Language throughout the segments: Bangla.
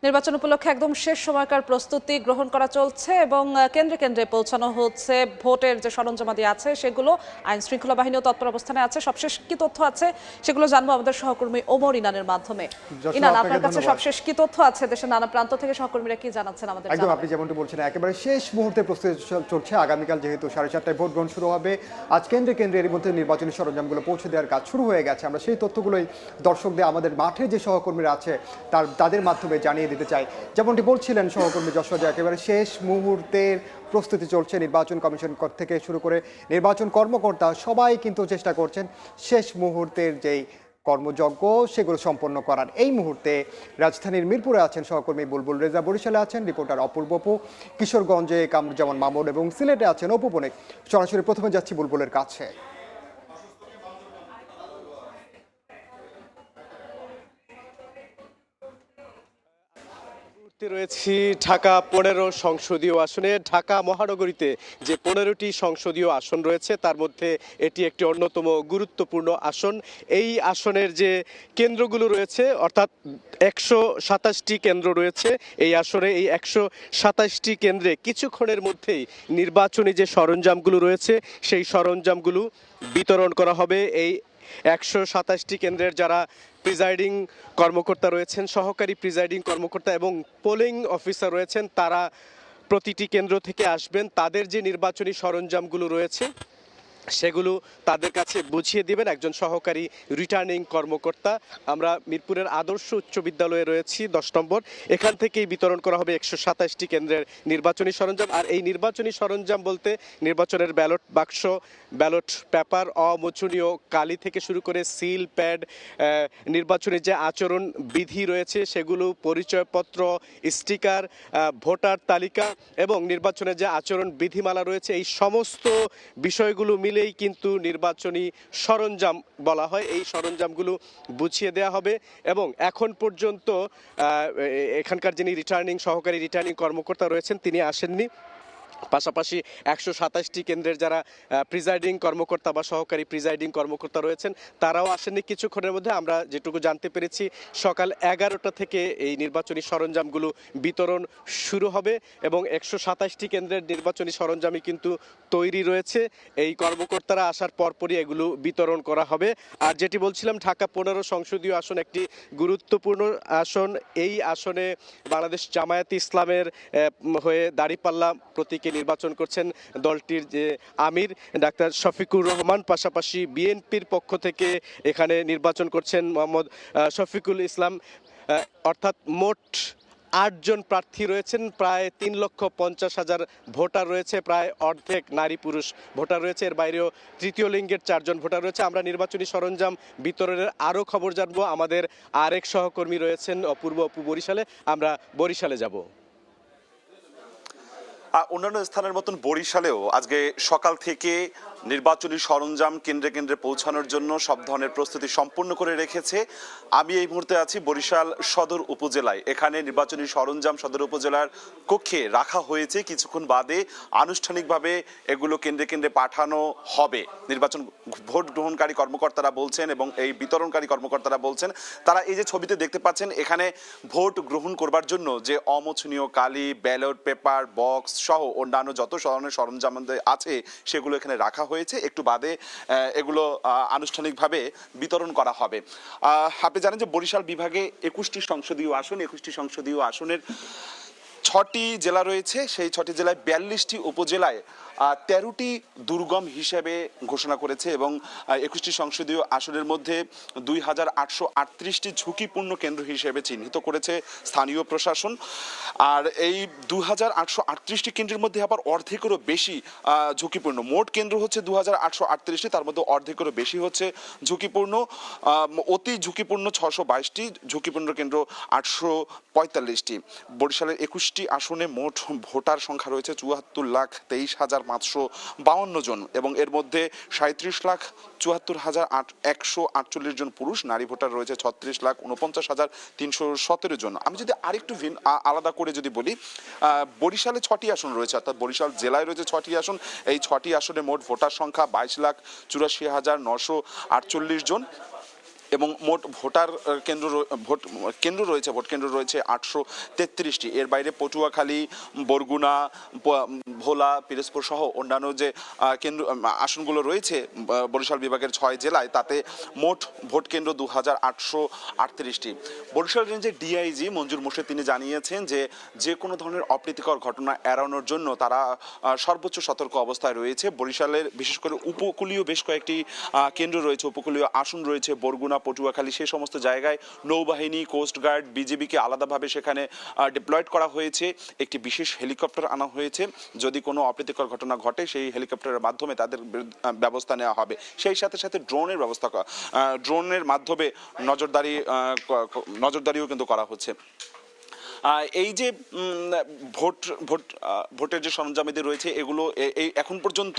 নির্বাচন উপলক্ষে একদম শেষ সময়কার প্রস্তুতি গ্রহণ করা চলছে এবং কেন্দ্রে কেন্দ্রে পৌঁছানো হচ্ছে। ভোটের যে সরঞ্জামাদি আছে সেগুলো, আইন শৃঙ্খলা বাহিনীও তৎপর অবস্থানে আছে। সবশেষ কি তথ্য আছে সেগুলো জানবো আমাদের সহকর্মী ওমর ইনানের মাধ্যমে। ইনান, আপনার কাছে সবশেষ কি তথ্য আছে? দেশের নানা প্রান্ত থেকে সহকর্মীরা কি জানাচ্ছেন আমাদের? একদম আপনি যেমনটি বলছেন, একেবারে শেষ মুহূর্তে প্রস্তুতি চলছে। আগামীকাল যেহেতু 4:30টায় ভোট গ্রহণ শুরু হবে, আজ কেন্দ্রে কেন্দ্রে এর মধ্যে নির্বাচনী সরঞ্জামগুলো পৌঁছে দেওয়ার কাজ শুরু হয়ে গেছে। আমরা সেই তথ্যগুলোই দর্শকদের, আমাদের মাঠে যে সহকর্মীরা আছে তাদের মাধ্যমে জানিয়ে দিতে চাই। যেমনটি বলছিলেন সহকর্মী যশোর, যে একেবারে শেষ মুহূর্তের প্রস্তুতি চলছে। নির্বাচন কমিশন থেকে শুরু করে নির্বাচন কর্মকর্তা সবাই কিন্তু চেষ্টা করছেন শেষ মুহূর্তের যেই কর্মযজ্ঞ সেগুলো সম্পন্ন করার। এই মুহূর্তে রাজধানীর মিরপুরে আছেন সহকর্মী বুলবুল রেজা, বরিশালে আছেন রিপোর্টার অপূর্ব অপু, কিশোরগঞ্জে কামরুজ্জামান মামুন এবং সিলেটে আছেন অপু বণিক। সরাসরি প্রথমে যাচ্ছি বুলবুলের কাছে। রয়েছি ঢাকা 15 সংসদীয় আসনে। ঢাকা মহানগরীতে যে 15টি সংসদীয় আসন রয়েছে তার মধ্যে এটি একটি অন্যতম গুরুত্বপূর্ণ আসন। এই আসনের যে কেন্দ্রগুলো রয়েছে, অর্থাৎ 127টি কেন্দ্র রয়েছে এই আসনে। এই 127টি কেন্দ্রে কিছুক্ষণের মধ্যেই নির্বাচনী যে সরঞ্জামগুলো রয়েছে সেই সরঞ্জামগুলো বিতরণ করা হবে। এই 127টি কেন্দ্রের যারা প্রিজাইডিং কর্মকর্তা রয়েছেন, সহকারী প্রিজাইডিং কর্মকর্তা এবং পোলিং অফিসার রয়েছেন, তারা প্রতিটি কেন্দ্র থেকে আসবেন। তাদের যে নির্বাচনী সরঞ্জামগুলো রয়েছে সেগুলো তাদের কাছে বুঝিয়ে দিবেন একজন সহকারী রিটার্নিং কর্মকর্তা। আমরা মিরপুরের আদর্শ উচ্চ বিদ্যালয়ে রয়েছি 10 নম্বর। এখান থেকেই বিতরণ করা হবে 127টি কেন্দ্রের নির্বাচনী সরঞ্জাম। আর এই নির্বাচনী সরঞ্জাম বলতে নির্বাচনের ব্যালট বাক্স, ব্যালট পেপার, অমোচনীয় কালি থেকে শুরু করে সিল প্যাড, নির্বাচনী যে আচরণ বিধি রয়েছে সেগুলো, পরিচয়পত্র, স্টিকার, ভোটার তালিকা এবং নির্বাচনের যে আচরণ বিধিমালা রয়েছে, এই সমস্ত বিষয়গুলো মিলেই কিন্তু নির্বাচনী সরঞ্জাম বলা হয়। এই সরঞ্জামগুলো বুঝিয়ে দেওয়া হবে এবং এখন পর্যন্ত এখানকার যিনি সহকারী রিটার্নিং কর্মকর্তা রয়েছেন তিনি আসেননি। পাশাপাশি 127টি কেন্দ্রের যারা প্রিজাইডিং কর্মকর্তা বা সহকারী প্রিজাইডিং কর্মকর্তা রয়েছেন তারাও আসেননি। কিছুক্ষণের মধ্যে আমরা যেটুকু জানতে পেরেছি সকাল 11টা থেকে এই নির্বাচনী সরঞ্জামগুলো বিতরণ শুরু হবে এবং 127টি কেন্দ্রের নির্বাচনী সরঞ্জামই কিন্তু তৈরি রয়েছে। এই কর্মকর্তারা আসার পরপরই এগুলো বিতরণ করা হবে। আর যেটি বলছিলাম, ঢাকা 15 সংসদীয় আসন একটি গুরুত্বপূর্ণ আসন। এই আসনে বাংলাদেশ জামায়াতে ইসলামের হয়ে দাঁড়িপাল্লা প্রতীকে নির্বাচন করছেন দলটির যে আমির ডাক্তার শফিকুর রহমান। পাশাপাশি বিএনপির পক্ষ থেকে এখানে নির্বাচন করছেন মোহাম্মদ শফিকুল ইসলাম। অর্থাৎ মোট 8 জন প্রার্থী রয়েছেন। প্রায় 3,50,000 ভোটার রয়েছে, প্রায় অর্ধেক নারী পুরুষ ভোটার রয়েছে। এর বাইরেও তৃতীয় লিঙ্গের 4 জন ভোটার রয়েছে। আমরা নির্বাচনী সরঞ্জাম বিতরণের আরও খবর জানবো। আমাদের আরেক সহকর্মী রয়েছেন অপূর্ব অপু বরিশালে। আমরা বরিশালে যাব। অন্যান্য স্থানের মতন বরিশালেও আজকে সকাল থেকে নির্বাচনী সরঞ্জাম কেন্দ্রে কেন্দ্রে পৌঁছানোর জন্য সব ধরনের প্রস্তুতি সম্পূর্ণ করে রেখেছে। আমি এই মুহূর্তে আছি বরিশাল সদর উপজেলায়। এখানে নির্বাচনী সরঞ্জাম সদর উপজেলার কক্ষে রাখা হয়েছে। কিছুক্ষণ বাদে আনুষ্ঠানিকভাবে এগুলো কেন্দ্রে কেন্দ্রে পাঠানো হবে। নির্বাচন ভোট গ্রহণকারী কর্মকর্তারা বলছেন এবং এই বিতরণকারী কর্মকর্তারা বলছেন, তারা এই যে ছবিতে দেখতে পাচ্ছেন এখানে ভোট গ্রহণ করবার জন্য যে অমোচনীয় কালি, ব্যালট পেপার, বক্স সহ অন্যান্য যত ধরনের সরঞ্জাম আছে সেগুলো এখানে রাখা হয়েছে। একটু বাদে এগুলো আনুষ্ঠানিকভাবে বিতরণ করা হবে। আপনি জানেন যে বরিশাল বিভাগে 21টি সংসদীয় আসন, 21টি সংসদীয় আসনের 6টি জেলা রয়েছে। সেই 6টি জেলায় 42টি উপজেলায় 13টি দুর্গম হিসেবে ঘোষণা করেছে এবং 21টি সংসদীয় আসনের মধ্যে 2,838টি ঝুঁকিপূর্ণ কেন্দ্র হিসেবে চিহ্নিত করেছে স্থানীয় প্রশাসন। আর এই 2,838টি কেন্দ্রের মধ্যে আবার অর্ধেকেরও বেশি ঝুঁকিপূর্ণ। মোট কেন্দ্র হচ্ছে 2,838টি, তার মধ্যে অর্ধেকেরও বেশি হচ্ছে ঝুঁকিপূর্ণ। অতি ঝুঁকিপূর্ণ 622টি, ঝুঁকিপূর্ণ কেন্দ্র 845টি। বরিশালের 21টি আসনে মোট ভোটার সংখ্যা রয়েছে 74,23,552 জন এবং এর মধ্যে 37,74,148 জন পুরুষ, নারী ভোটার রয়েছে 36,49,317 জন। আমি যদি আরেকটু আলাদা করে যদি বলি, বরিশালে 6টি আসন রয়েছে, অর্থাৎ বরিশাল জেলায় রয়েছে 6টি আসন। এই 6টি আসনে মোট ভোটার সংখ্যা 22,84,948 জন। এবং মোট ভোট কেন্দ্র রয়েছে 833টি। এর বাইরে পটুয়াখালী, বরগুনা, ভোলা, পিরোজপুর সহ অন্যান্য যে আসনগুলো রয়েছে বরিশাল বিভাগের 6 জেলায়, তাতে মোট ভোট কেন্দ্র 2838টি। বরিশাল রেঞ্জের ডিআইজি মঞ্জুর মোর্শেদ তিনি জানিয়েছেন যে কোনো ধরনের অপ্রীতিকর ঘটনা এড়ানোর জন্য তারা সর্বোচ্চ সতর্ক অবস্থায় রয়েছে। বরিশালের বিশেষ করে উপকূলীয় বেশ কয়েকটি কেন্দ্র রয়েছে, উপকূলীয় আসন রয়েছে, বরগুনা, পটুয়াখালী, সেই সমস্ত জায়গায় নৌবাহিনী, কোস্টগার্ড, বিজিবিকে আলাদাভাবে সেখানে ডিপ্লয়েড করা হয়েছে। একটি বিশেষ হেলিকপ্টার আনা হয়েছে, যদি কোনো অপ্রীতিকর ঘটনা ঘটে সেই হেলিকপ্টারের মাধ্যমে তাদের ব্যবস্থা নেওয়া হবে। সেই সাথে সাথে ড্রোনের মাধ্যমে নজরদারিও কিন্তু করা হচ্ছে। এই যে ভোটের যে সরঞ্জামাদি রয়েছে এগুলো এই এখন পর্যন্ত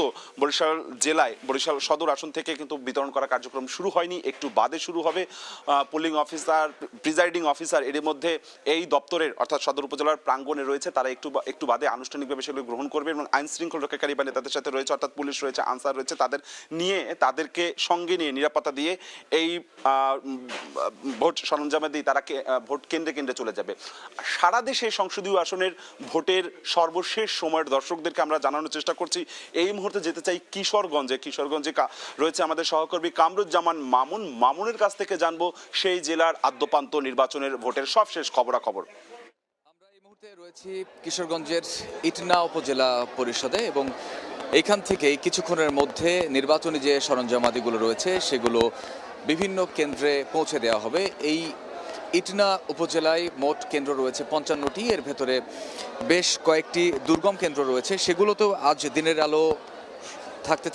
বরিশাল সদর আসন থেকে কিন্তু বিতরণ করা কার্যক্রম শুরু হয়নি, একটু বাদে শুরু হবে। পোলিং অফিসার, প্রিজাইডিং অফিসার এর মধ্যে এই দপ্তরের অর্থাৎ সদর উপজেলার প্রাঙ্গণে রয়েছে, তারা একটু বাদে আনুষ্ঠানিকভাবে সেগুলো গ্রহণ করবে এবং আইন শৃঙ্খলা রক্ষাকারী বাহিনী তাদের সাথে রয়েছে, অর্থাৎ পুলিশ রয়েছে, আনসার রয়েছে, তাদেরকে সঙ্গে নিয়ে নিরাপত্তা দিয়ে এই ভোট সরঞ্জামাদি তারা ভোট কেন্দ্রে চলে যাবে। সারা দেশে সংসদীয় আসনের ভোটের সর্বশেষ সময়ের দর্শকদেরকে আমরা জানানোর চেষ্টা করছি। এই মুহূর্তে যেতে চাই কিশোরগঞ্জে রয়েছে আমাদের সহকর্মী কামরুজ্জামান মামুনের কাছ থেকে জানবো সেই জেলার আদ্যপান্ত নির্বাচনের ভোটের সবশেষ খবরাখবর। আমরা এই মুহূর্তে রয়েছি কিশোরগঞ্জের ইটনা উপজেলা পরিষদে এবং এইখান থেকে কিছুক্ষণের মধ্যে নির্বাচনী যে সরঞ্জামাদিগুলো রয়েছে সেগুলো বিভিন্ন কেন্দ্রে পৌঁছে দেওয়া হবে। এই ইটনা উপজেলায় মোট কেন্দ্র রয়েছে 55টি, এর ভেতরে বেশ কয়েকটি দুর্গম কেন্দ্র রয়েছে, সেগুলোতেও আজ দিনের আলো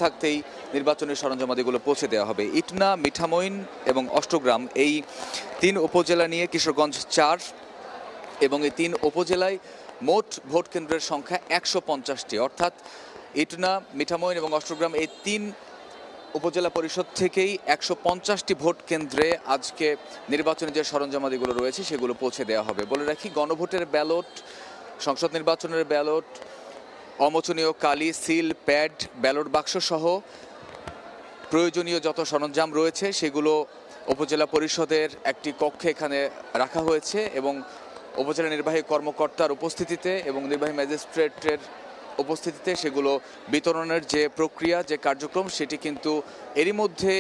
থাকতেই নির্বাচনী সরঞ্জামাদিগুলো পৌঁছে দেওয়া হবে। ইটনা, মিঠামইন এবং অষ্টগ্রাম এই 3 উপজেলা নিয়ে কিশোরগঞ্জ 4 এবং এই 3 উপজেলায় মোট ভোট কেন্দ্রের সংখ্যা 150টি, অর্থাৎ ইটনা, মিঠামইন এবং অষ্টগ্রাম এই 3 উপজেলা পরিষদ থেকেই 150টি ভোট কেন্দ্রে আজকে নির্বাচনী যে সরঞ্জামাদিগুলো রয়েছে সেগুলো পৌঁছে দেওয়া হবে। বলে রাখি, গণভোটের ব্যালট, সংসদ নির্বাচনের ব্যালট, অমোচনীয় কালি, সিল, প্যাড, ব্যালট বাক্স সহ প্রয়োজনীয় যত সরঞ্জাম রয়েছে সেগুলো উপজেলা পরিষদের একটি কক্ষে এখানে রাখা হয়েছে এবং উপজেলা নির্বাহী কর্মকর্তার উপস্থিতিতে এবং নির্বাহী ম্যাজিস্ট্রেটের উপস্থিতিতে সেগুলো বিতরণের যে প্রক্রিয়া, যে কার্যক্রম, সেটি কিন্তু এরই মধ্যে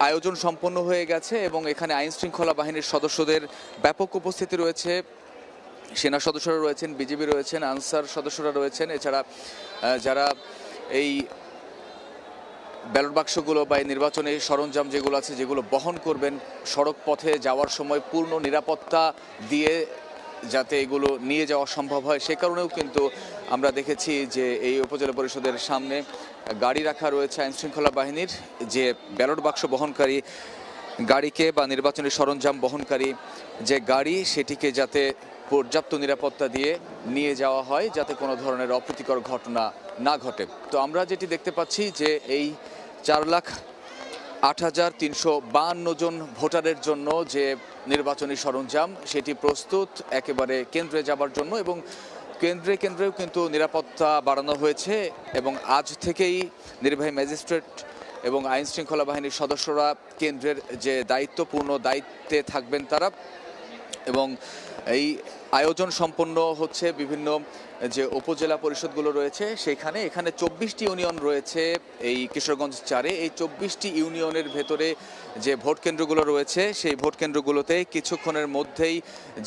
আয়োজন সম্পন্ন হয়ে গেছে এবং এখানে আইন শৃঙ্খলা বাহিনীর সদস্যদের ব্যাপক উপস্থিতি রয়েছে। সেনা সদস্যরা রয়েছেন, বিজিবি রয়েছেন, আনসার সদস্যরা রয়েছেন, এছাড়া যারা এই ব্যালট বাক্সগুলো বা নির্বাচনী সরঞ্জাম যেগুলো আছে যেগুলো বহন করবেন, সড়ক পথে যাওয়ার সময় পূর্ণ নিরাপত্তা দিয়ে যাতে এগুলো নিয়ে যাওয়া সম্ভব হয় সে কারণেও কিন্তু আমরা দেখেছি যে এই উপজেলা পরিষদের সামনে গাড়ি রাখা রয়েছে আইন শৃঙ্খলা বাহিনীর, যে ব্যালট বাক্স বহনকারী গাড়িকে বা নির্বাচনী সরঞ্জাম বহনকারী যে গাড়ি সেটিকে যাতে পর্যাপ্ত নিরাপত্তা দিয়ে নিয়ে যাওয়া হয় যাতে কোনো ধরনের অপ্রীতিকর ঘটনা না ঘটে। তো আমরা যেটি দেখতে পাচ্ছি যে এই 4,08,352 জন ভোটারের জন্য যে নির্বাচনী সরঞ্জাম সেটি প্রস্তুত একেবারে কেন্দ্রে যাবার জন্য এবং কেন্দ্রেও কিন্তু নিরাপত্তা বাড়ানো হয়েছে এবং আজ থেকেই নির্বাহী ম্যাজিস্ট্রেট এবং আইন শৃঙ্খলা বাহিনীর সদস্যরা কেন্দ্রের যে দায়িত্বপূর্ণ দায়িত্বে থাকবেন তারা এবং এই আয়োজন সম্পন্ন হচ্ছে বিভিন্ন যে উপজেলা পরিষদগুলো রয়েছে এখানে 24টি ইউনিয়ন রয়েছে এই কিশোরগঞ্জ 4-এ। এই 24টি ইউনিয়নের ভেতরে যে ভোট কেন্দ্রগুলো রয়েছে সেই ভোট কেন্দ্রগুলোতে কিছুক্ষণের মধ্যেই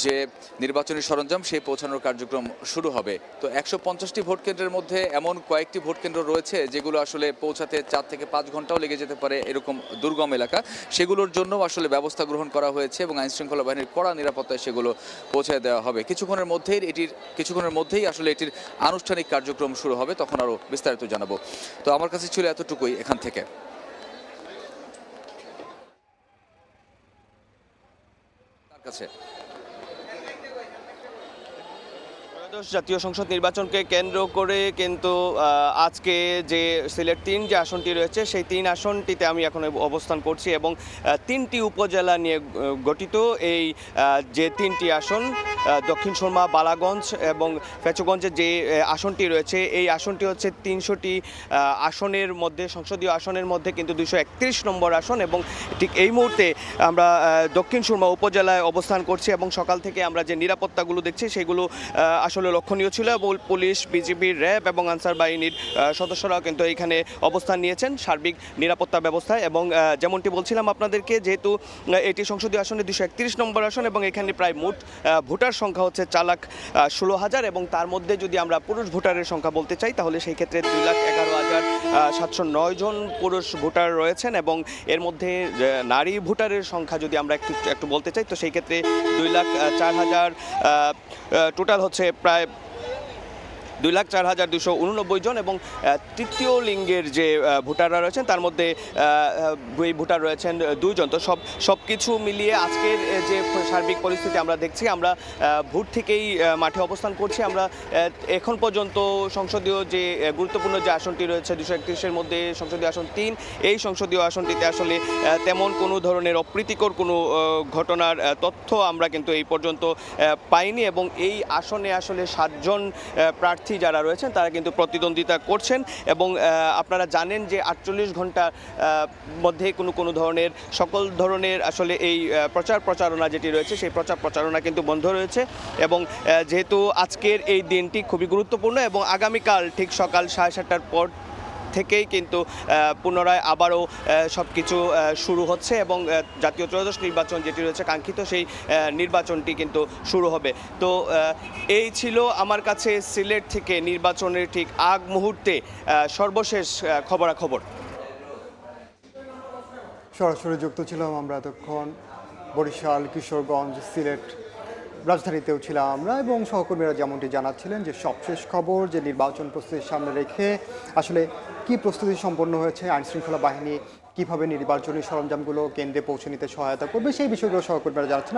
যে নির্বাচনী সরঞ্জাম সেই পৌঁছানোর কার্যক্রম শুরু হবে। তো 150টি ভোট কেন্দ্রের মধ্যে এমন কয়েকটি ভোট কেন্দ্র রয়েছে যেগুলো আসলে পৌঁছাতে 4 থেকে 5 ঘন্টাও লেগে যেতে পারে, এরকম দুর্গম এলাকা, সেগুলোর জন্য আসলে ব্যবস্থা গ্রহণ করা হয়েছে এবং আইন শৃঙ্খলা বাহিনীর কড়া নিরাপত্তায় সেগুলো পৌঁছে দেওয়া হবে। কিছুক্ষণের মধ্যেই আসলে এটির আনুষ্ঠানিক কার্যক্রম শুরু হবে, তখন আরো বিস্তারিত জানাবো। তো আমার কাছে ছিল এতটুকুই এখান থেকে। তার কাছে জাতীয় সংসদ নির্বাচনকে কেন্দ্র করে কিন্তু আজকে যে সিলেট 3 যে আসনটি রয়েছে সেই 3 আসনটিতে আমি এখন অবস্থান করছি এবং 3টি উপজেলা নিয়ে গঠিত এই যে 3টি আসন দক্ষিণ সুরমা, বালাগঞ্জ এবং ফেচুগঞ্জের যে আসনটি রয়েছে, এই আসনটি হচ্ছে 300টি আসনের মধ্যে, সংসদীয় আসনের মধ্যে কিন্তু 231 নম্বর আসন। এবং ঠিক এই মুহূর্তে আমরা দক্ষিণ সুরমা উপজেলায় অবস্থান করছি এবং সকাল থেকে আমরা যে নিরাপত্তাগুলো দেখছি সেগুলো আসলে লক্ষণীয় ছিল এবং পুলিশ, বিজিবি, র্যাব এবং আনসার বাহিনীর সদস্যরাও কিন্তু এইখানে অবস্থান নিয়েছেন সার্বিক নিরাপত্তা ব্যবস্থায়। এবং যেমনটি বলছিলাম আপনাদেরকে, যেহেতু এটি সংসদীয় আসনে 231 নম্বর আসন এবং এখানে প্রায় মোট ভোটার সংখ্যা হচ্ছে 4,16,000 এবং তার মধ্যে যদি আমরা পুরুষ ভোটারের সংখ্যা বলতে চাই তাহলে সেই ক্ষেত্রে 2,11,709 জন পুরুষ ভোটার রয়েছেন এবং এর মধ্যে নারী ভোটারের সংখ্যা যদি আমরা একটু বলতে চাই তো সেই ক্ষেত্রে 2,04,000 টোটাল হচ্ছে প্রায় 2,04,289 জন। এবং তৃতীয় লিঙ্গের যে ভোটাররা রয়েছেন তার মধ্যে এই ভোটার রয়েছেন 2 জন। তো সব কিছু মিলিয়ে আজকের যে সার্বিক পরিস্থিতি আমরা দেখছি, আমরা ভোর থেকেই মাঠে অবস্থান করছি। আমরা এখন পর্যন্ত সংসদীয় যে গুরুত্বপূর্ণ যে আসনটি রয়েছে 231-এর মধ্যে সংসদীয় আসন 3, এই সংসদীয় আসনটিতে আসলে তেমন কোনো ধরনের অপ্রীতিকর কোনো ঘটনার তথ্য আমরা কিন্তু এই পর্যন্ত পাইনি। এবং এই আসনে আসলে 7 জন প্রার্থী যারা রয়েছেন তারা কিন্তু প্রতিদ্বন্দ্বিতা করছেন এবং আপনারা জানেন যে 48 ঘন্টার মধ্যে কোনো ধরনের সকল ধরনের আসলে এই প্রচারণা যেটি রয়েছে সেই প্রচারণা কিন্তু বন্ধ রয়েছে। এবং যেহেতু আজকের এই দিনটি খুবই গুরুত্বপূর্ণ এবং আগামীকাল ঠিক সকাল 7:30টার পর থেকেই কিন্তু পুনরায় আবারও সব কিছু শুরু হচ্ছে এবং জাতীয় ত্রয়োদশ নির্বাচন যেটি রয়েছে কাঙ্ক্ষিত সেই নির্বাচনটি কিন্তু শুরু হবে। তো এই ছিল আমার কাছে সিলেট থেকে নির্বাচনের ঠিক আগ মুহূর্তে সর্বশেষ খবরাখবর। সরাসরি যুক্ত ছিলাম আমরা এতক্ষণ বরিশাল, কিশোরগঞ্জ, সিলেট রাজধানীতেও ছিলাম আমরা এবং সহকর্মীরা যেমনটি জানাচ্ছিলেন যে সবশেষ খবর যে নির্বাচন প্রস্তুতির সামনে রেখে আসলে কি প্রস্তুতি সম্পন্ন হয়েছে, আইনশৃঙ্খলা বাহিনী কিভাবে নির্বাচনী সরঞ্জামগুলো কেন্দ্রে পৌঁছে নিতে সহায়তা করবে সেই বিষয়গুলো সহকর্মীরা জানাচ্ছেন।